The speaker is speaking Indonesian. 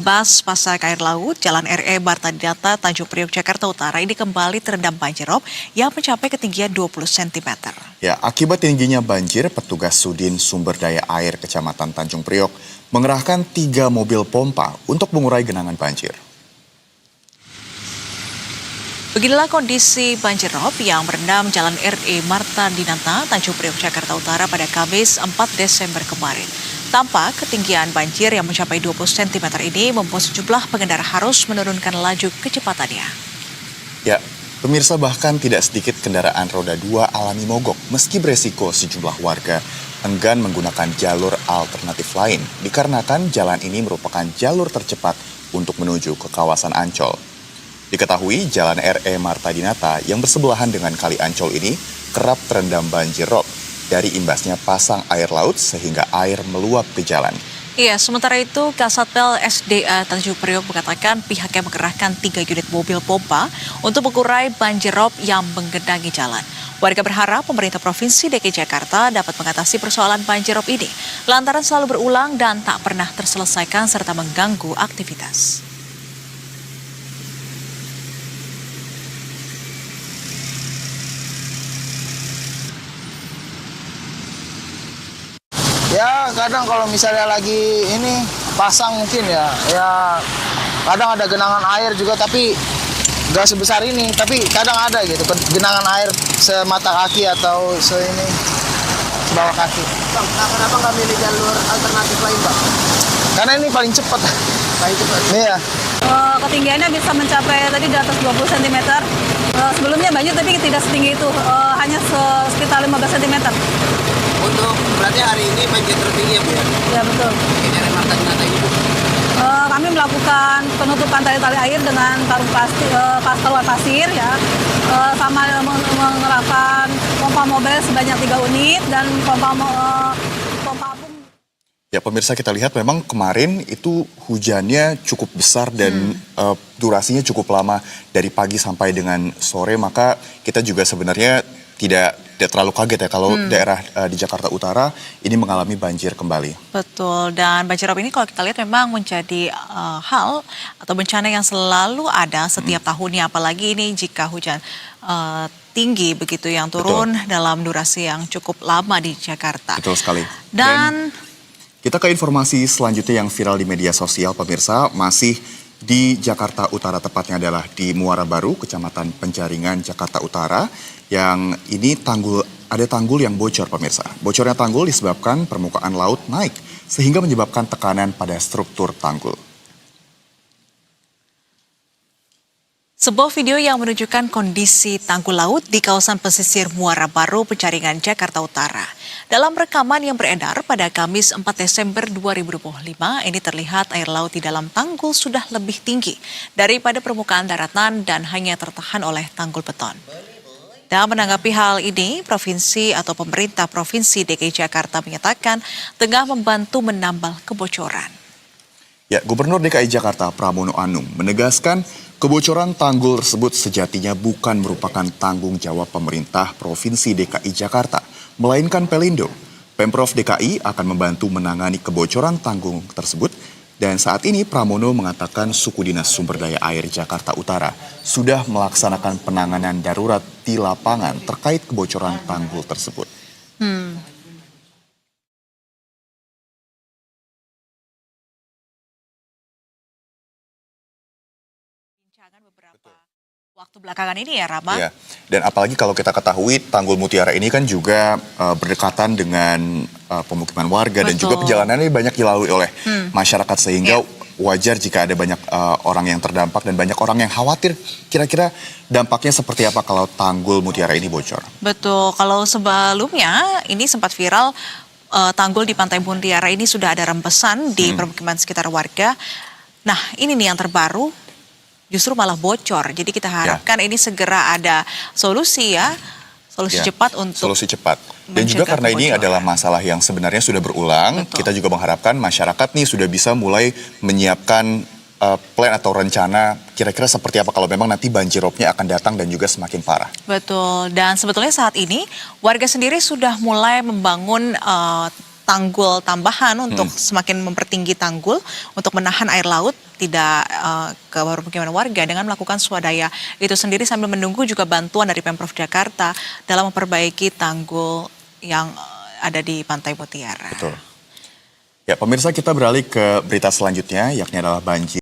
Bas Pasar Air Laut, Jalan RE Martadinata, Tanjung Priok, Jakarta Utara ini kembali terendam banjir rob yang mencapai ketinggian 20 cm. Ya, akibat tingginya banjir, petugas Sudin Sumber Daya Air Kecamatan Tanjung Priok mengerahkan 3 mobil pompa untuk mengurai genangan banjir. Beginilah kondisi banjir rob yang merendam Jalan RE Martadinata, Tanjung Priok, Jakarta Utara pada Kamis 4 Desember kemarin. Tampak ketinggian banjir yang mencapai 20 cm ini membuat sejumlah pengendara harus menurunkan laju kecepatannya. Ya, pemirsa, bahkan tidak sedikit kendaraan roda 2 alami mogok meski beresiko sejumlah warga enggan menggunakan jalur alternatif lain dikarenakan jalan ini merupakan jalur tercepat untuk menuju ke kawasan Ancol. Diketahui Jalan RE Martadinata yang bersebelahan dengan Kali Ancol ini kerap terendam banjir rob dari imbasnya pasang air laut sehingga air meluap ke jalan. Iya, sementara itu Kasatpel SDA Tanjung Priok mengatakan pihaknya mengerahkan 3 unit mobil pompa untuk mengurai banjir rob yang menggenangi jalan. Warga berharap pemerintah Provinsi DKI Jakarta dapat mengatasi persoalan banjir rob ini lantaran selalu berulang dan tak pernah terselesaikan serta mengganggu aktivitas. Ya kadang kalau misalnya lagi ini pasang mungkin ya kadang ada genangan air juga tapi nggak sebesar ini, tapi kadang ada gitu genangan air semata kaki atau sebawah kaki. Bang, kenapa nggak milih jalur alternatif lain, Bang? Karena ini paling cepat. Paling cepat. Iya. Ketinggiannya bisa mencapai tadi di atas 20 cm. Sebelumnya banjir tapi tidak setinggi itu, hanya sekitar 15 cm. Untuk berarti hari ini banjir tertinggi ya, Bu ya? Ya betul. Di daerah Martadinata ini, Bu. Kami melakukan penutupan tali-tali air dengan karung plastik, keluar pasir ya, sama mengerahkan pompa mobil sebanyak 3 unit dan pompa apung. Ya, pemirsa, kita lihat memang kemarin itu hujannya cukup besar dan durasinya cukup lama dari pagi sampai dengan sore, maka kita juga sebenarnya tidak terlalu kaget ya kalau daerah di Jakarta Utara ini mengalami banjir kembali. Betul, dan banjir rob ini kalau kita lihat memang menjadi hal atau bencana yang selalu ada setiap tahunnya, apalagi ini jika hujan tinggi begitu yang turun dalam durasi yang cukup lama di Jakarta. Betul sekali. Dan kita ke informasi selanjutnya yang viral di media sosial, pemirsa, masih di Jakarta Utara, tepatnya adalah di Muara Baru, Kecamatan Penjaringan, Jakarta Utara, yang ini ada tanggul yang bocor, pemirsa. Bocornya tanggul disebabkan permukaan laut naik, sehingga menyebabkan tekanan pada struktur tanggul. sebuah video yang menunjukkan kondisi tanggul laut di kawasan pesisir Muara Baru, Penjaringan, Jakarta Utara. Dalam rekaman yang beredar pada Kamis 4 Desember 2025, ini terlihat air laut di dalam tanggul sudah lebih tinggi daripada permukaan daratan dan hanya tertahan oleh tanggul beton. Dan menanggapi hal ini, Provinsi atau Pemerintah Provinsi DKI Jakarta menyatakan tengah membantu menambal kebocoran. Ya, Gubernur DKI Jakarta Pramono Anung menegaskan kebocoran tanggul tersebut sejatinya bukan merupakan tanggung jawab pemerintah Provinsi DKI Jakarta, melainkan Pelindo. Pemprov DKI akan membantu menangani kebocoran tanggul tersebut. Dan saat ini Pramono mengatakan suku dinas sumber daya air Jakarta Utara sudah melaksanakan penanganan darurat di lapangan terkait kebocoran tanggul tersebut. Beberapa waktu belakangan ini ya, Rama. Ya, dan apalagi kalau kita ketahui Tanggul Mutiara ini kan juga berdekatan dengan pemukiman warga. Dan juga perjalanannya banyak dilalui oleh masyarakat sehingga wajar jika ada banyak orang yang terdampak dan banyak orang yang khawatir kira-kira dampaknya seperti apa kalau Tanggul Mutiara ini bocor. Betul, kalau sebelumnya ini sempat viral tanggul di Pantai Mutiara ini sudah ada rembesan di permukiman sekitar warga. Nah, ini nih yang terbaru justru malah bocor. Jadi kita harapkan ini segera ada solusi ya. Solusi cepat untuk solusi cepat. Dan juga karena ini adalah masalah yang sebenarnya sudah berulang, kita juga mengharapkan masyarakat nih sudah bisa mulai menyiapkan plan atau rencana kira-kira seperti apa kalau memang nanti banjirropnya akan datang dan juga semakin parah. Betul, dan sebetulnya saat ini warga sendiri sudah mulai membangun tanggul tambahan untuk semakin mempertinggi tanggul untuk menahan air laut tidak ke permukiman warga dengan melakukan swadaya itu sendiri sambil menunggu juga bantuan dari Pemprov Jakarta dalam memperbaiki tanggul yang ada di Pantai Mutiara. Betul. Ya, pemirsa, kita beralih ke berita selanjutnya, yakni adalah banjir